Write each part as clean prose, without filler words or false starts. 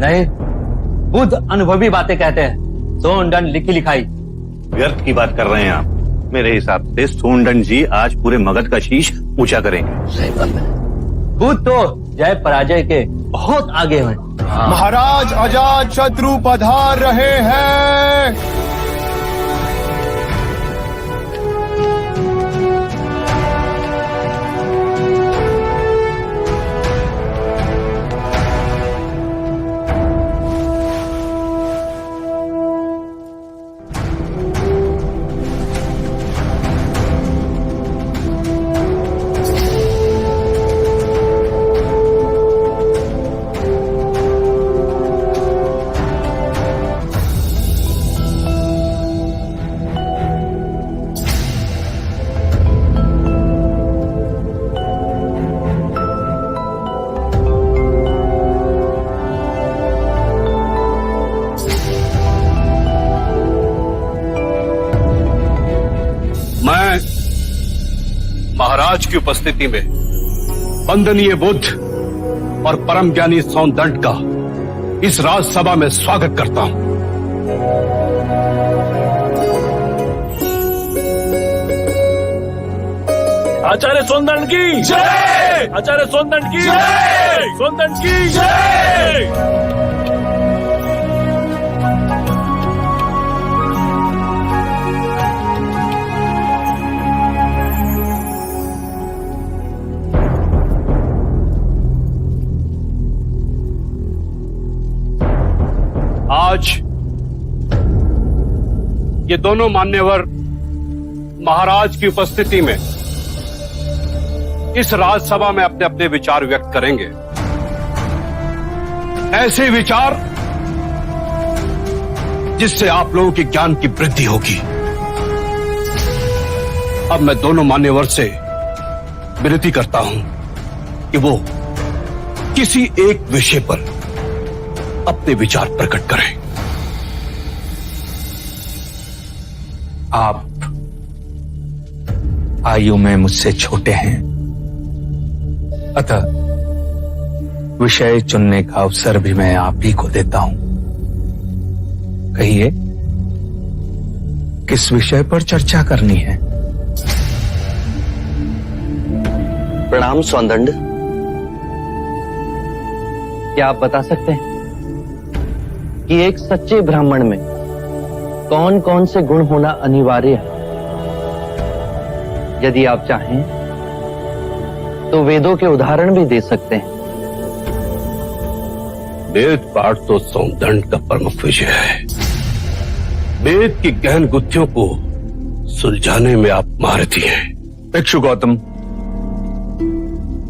नहीं, बुद्ध अनुभवी बातें कहते हैं, सोनदंड लिखी लिखाई। व्यर्थ की बात कर रहे हैं आप। मेरे हिसाब से सोनदंड जी आज पूरे मगध का शीश ऊंचा करेंगे। सही बात है। बुद्ध तो जय पराजय के बहुत आगे हैं। महाराज अजात शत्रु पधार रहे हैं। महाराज की उपस्थिति में वंदनीय बुद्ध और परम ज्ञानी सोनदंड का इस राजसभा में स्वागत करता हूं। आचार्य सोनदंड की जय! आचार्य सोनदंड की जय! सोनदंड की जय! आज ये दोनों मान्यवर महाराज की उपस्थिति में इस राजसभा में अपने अपने विचार व्यक्त करेंगे। ऐसे विचार जिससे आप लोगों के ज्ञान की वृद्धि होगी। अब मैं दोनों मान्यवर से विनती करता हूं कि वो किसी एक विषय पर अपने विचार प्रकट करें। आप आयु में मुझसे छोटे हैं, अतः विषय चुनने का अवसर भी मैं आप ही को देता हूं। कहिए, किस विषय पर चर्चा करनी है? प्रणाम सोनदंड। क्या आप बता सकते हैं कि एक सच्चे ब्राह्मण में कौन कौन से गुण होना अनिवार्य है? यदि आप चाहें तो वेदों के उदाहरण भी दे सकते हैं। वेद पाठ तो सोनदंड का प्रमुख विषय है। वेद की गहन गुत्थियों को सुलझाने में आप महारथी हैं। भिक्षु गौतम,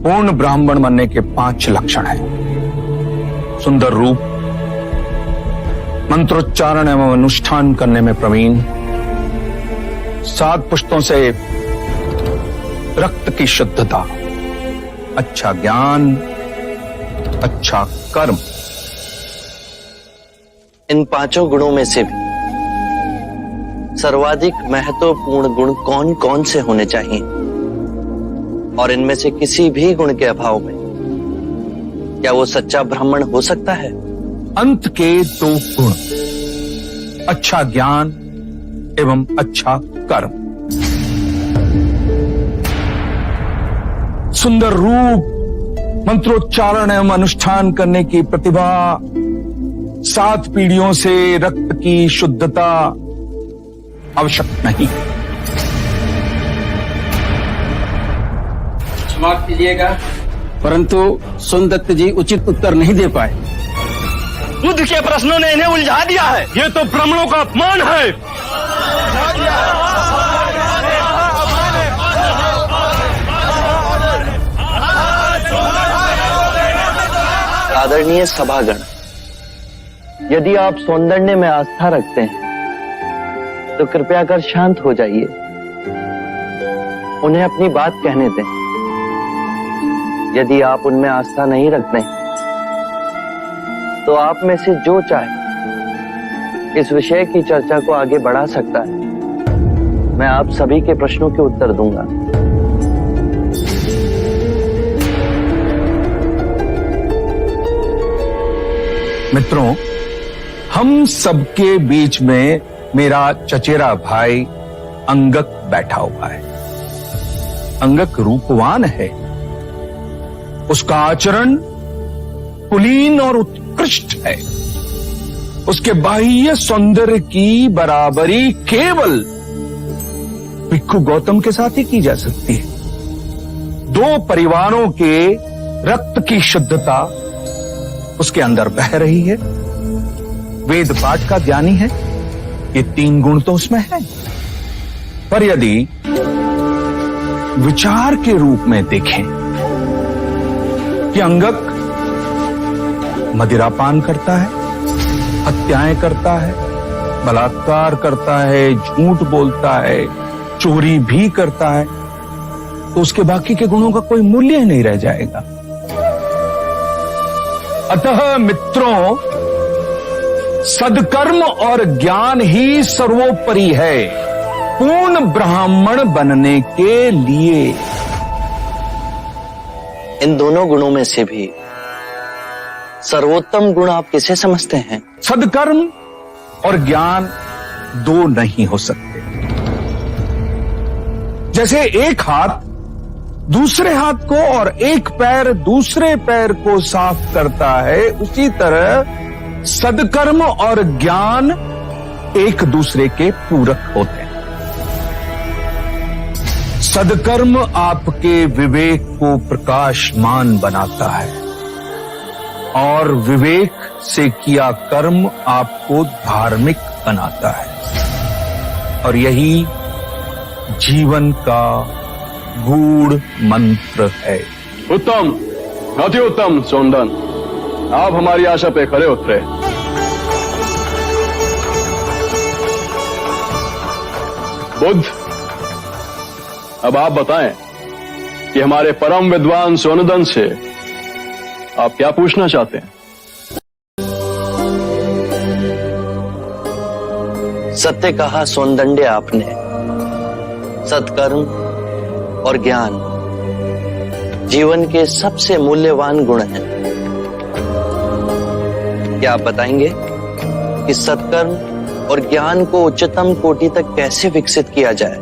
पूर्ण ब्राह्मण बनने के 5 लक्षण हैं। सुंदर रूप, मंत्रोच्चारण एवं अनुष्ठान करने में प्रवीण, 7 पुष्टों से रक्त की शुद्धता, अच्छा ज्ञान, अच्छा कर्म। इन 5 गुणों में से भी सर्वाधिक महत्वपूर्ण गुण कौन कौन से होने चाहिए? और इनमें से किसी भी गुण के अभाव में क्या वो सच्चा ब्राह्मण हो सकता है? अंत के 2 गुण, अच्छा ज्ञान एवं अच्छा कर्म। सुंदर रूप, मंत्रोच्चारण एवं अनुष्ठान करने की प्रतिभा, 7 पीढ़ियों से रक्त की शुद्धता आवश्यक नहीं। क्षमा कीजिएगा, परंतु सोनदत्त जी उचित उत्तर नहीं दे पाए। बुद्ध के प्रश्नों ने इन्हें उलझा दिया है। ये तो ब्राह्मणों का अपमान है। आदरणीय सभागण, यदि आप सौंदर्य में आस्था रखते हैं तो कृपया कर शांत हो जाइए। उन्हें अपनी बात कहने दें। यदि आप उनमें आस्था नहीं रखते तो आप में से जो चाहे इस विषय की चर्चा को आगे बढ़ा सकता है। मैं आप सभी के प्रश्नों के उत्तर दूंगा। मित्रों, हम सबके बीच में मेरा चचेरा भाई अंगक बैठा हुआ है। अंगक रूपवान है, उसका आचरण कुलीन और उत्कृष्ट है। उसके बाह्य सौंदर्य की बराबरी केवल भिक्खु गौतम के साथ ही की जा सकती है। दो परिवारों के रक्त की शुद्धता उसके अंदर बह रही है, वेद पाठ का ज्ञानी है, ये 3 गुण तो उसमें है। पर यदि विचार के रूप में देखें कि अंगक मदिरापान करता है, हत्याएं करता है, बलात्कार करता है, झूठ बोलता है, चोरी भी करता है, तो उसके बाकी के गुणों का कोई मूल्य ही नहीं रह जाएगा। अतः मित्रों, सदकर्म और ज्ञान ही सर्वोपरि है पूर्ण ब्राह्मण बनने के लिए। इन दोनों गुणों में से भी सर्वोत्तम गुण आप किसे समझते हैं? सदकर्म और ज्ञान दो नहीं हो सकते। जैसे एक हाथ दूसरे हाथ को और एक पैर दूसरे पैर को साफ करता है, उसी तरह सदकर्म और ज्ञान एक दूसरे के पूरक होते हैं। सदकर्म आपके विवेक को प्रकाशमान बनाता है और विवेक से किया कर्म आपको धार्मिक बनाता है, और यही जीवन का गूढ़ मंत्र है। उत्तम, अति उत्तम सोंदन, आप हमारी आशा पे खरे उतरे। बुद्ध, अब आप बताएं कि हमारे परम विद्वान सोनदन से आप क्या पूछना चाहते हैं? सत्य कहा सोनदंडे आपने। सत्कर्म और ज्ञान जीवन के सबसे मूल्यवान गुण हैं। क्या आप बताएंगे कि सत्कर्म और ज्ञान को उच्चतम कोटि तक कैसे विकसित किया जाए?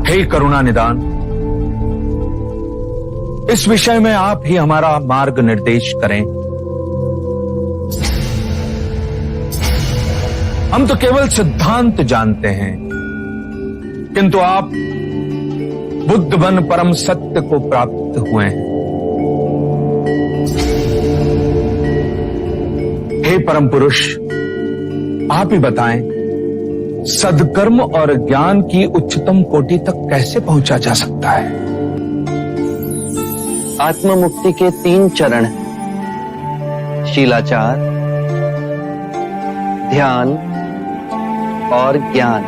हे करुणा निदान, इस विषय में आप ही हमारा मार्ग निर्देश करें। हम तो केवल सिद्धांत जानते हैं, किंतु आप बुद्ध बन परम सत्य को प्राप्त हुए हैं। हे परम पुरुष, आप ही बताएं, सदकर्म और ज्ञान की उच्चतम कोटि तक कैसे पहुंचा जा सकता है? आत्म मुक्ति के 3 चरण हैं: शीलाचार, ध्यान और ज्ञान।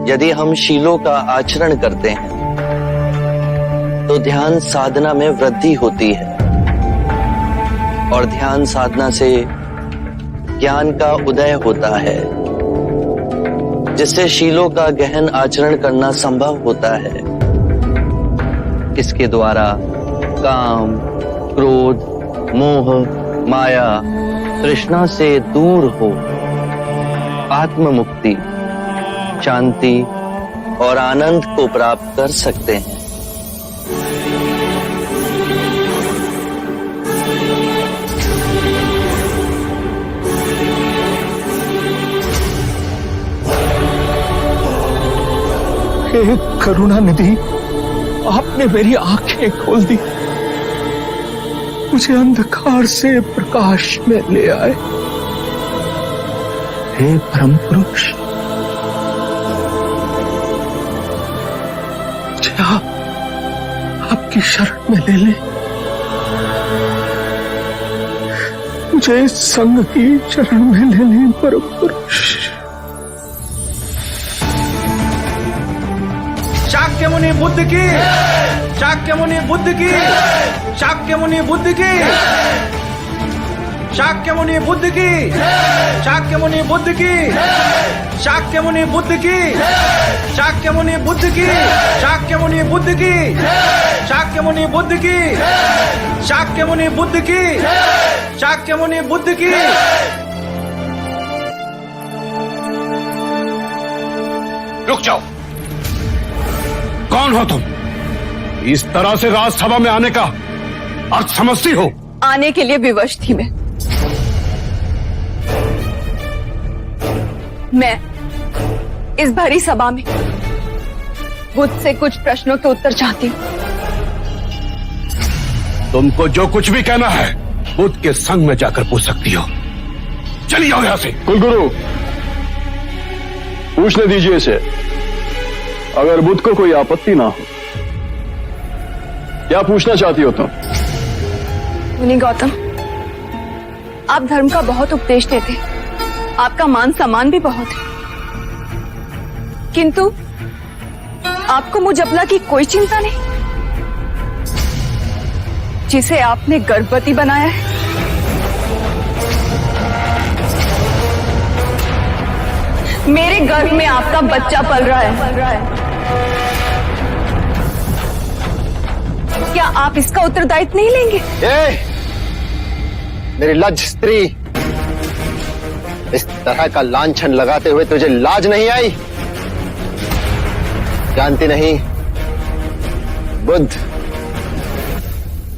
यदि हम शीलों का आचरण करते हैं तो ध्यान साधना में वृद्धि होती है, और ध्यान साधना से ज्ञान का उदय होता है, जिससे शीलों का गहन आचरण करना संभव होता है। इसके द्वारा काम, क्रोध, मोह, माया, तृष्णा से दूर हो आत्म मुक्ति, शांति और आनंद को प्राप्त कर सकते हैं। हे करुणा निधि, आपने मेरी आंखें खोल दी, मुझे अंधकार से प्रकाश में ले आए। हे परम पुरुष, मुझे आपकी शरण में ले ले। मुझे संग की चरण में ले लें परम पुरुष। शाक्य मुनि बुद्ध की, शाक्य मुनि बुद्ध की, शाक्य मुनि बुद्ध की, शाक्य मुनि बुद्ध की, शाक्य मुनि बुद्ध की, शाक्य मुनि बुद्ध की, शाक्य मुनि बुद्ध की, शाक्य मुनि बुद्ध की, शाक्य मुनि बुद्ध की, शाक्य मुनि बुद्ध की, शाक्य मुनि बुद्ध की। रुक जाओ। कौन हो तुम? इस तरह से राजसभा में आने का अर्थ समझती हो? आने के लिए विवश थी मैं इस भरी सभा में बुद्ध से कुछ प्रश्नों के उत्तर चाहती हूँ। तुमको जो कुछ भी कहना है बुद्ध के संग में जाकर पूछ सकती हो। चलिए आओ यहां से। कुलगुरु, पूछने दीजिए इसे, अगर बुद्ध को कोई आपत्ति ना हो। क्या पूछना चाहती हो तुम? मुनि गौतम, आप धर्म का बहुत उपदेश देते हैं, आपका मान सम्मान भी बहुत है, किंतु आपको मुझ अपना की कोई चिंता नहीं, जिसे आपने गर्भवती बनाया है। मेरे गर्भ में आपका बच्चा पल रहा है, क्या आप इसका उत्तरदायित्व नहीं लेंगे? मेरी लज्ज स्त्री, इस तरह का लांछन लगाते हुए तुझे लाज नहीं आई? जानती नहीं, बुद्ध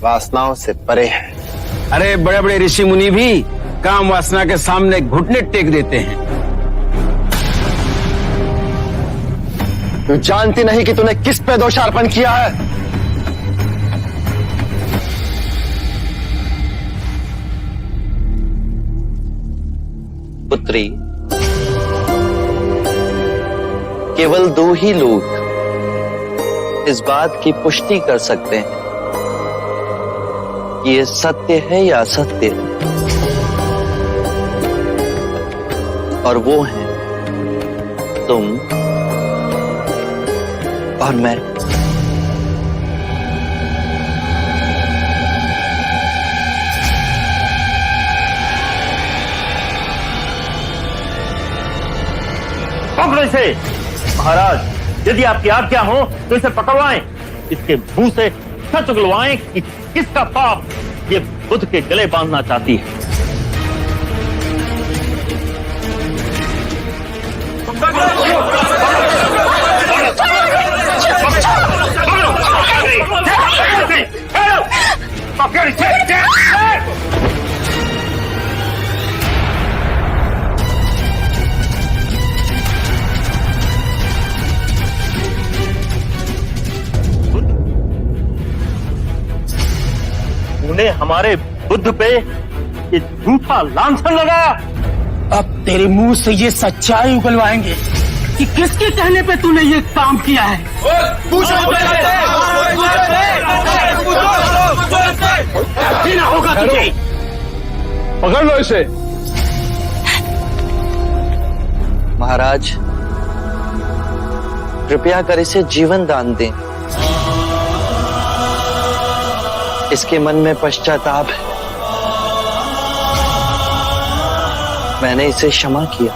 वासनाओं से परे है। अरे बड़े बड़े ऋषि मुनि भी काम वासना के सामने घुटने टेक देते हैं। तू जानती नहीं कि तूने किस पे दोषारोपण किया है? पुत्री, केवल दो ही लोग इस बात की पुष्टि कर सकते हैं कि ये सत्य है या असत्य है, और वो हैं तुम और मैं। पकड़ो इसे। महाराज, यदि आपकी आज्ञा हो तो इसे पकड़वाएं, इसके मुंह से सच उगलवाएं कि किसका पाप ये बुद्ध के गले बांधना चाहती है। उन्हें हमारे बुद्ध पे ये झूठा लांछन लगाया। अब तेरे मुंह से ये सच्चाई उगलवाएंगे कि किसके कहने पे तूने ये काम किया है। जीना होगा तुझे। पकड़ लो इसे। महाराज, कृपया कर इसे जीवन दान दें। इसके मन में पश्चाताप है, मैंने इसे क्षमा किया।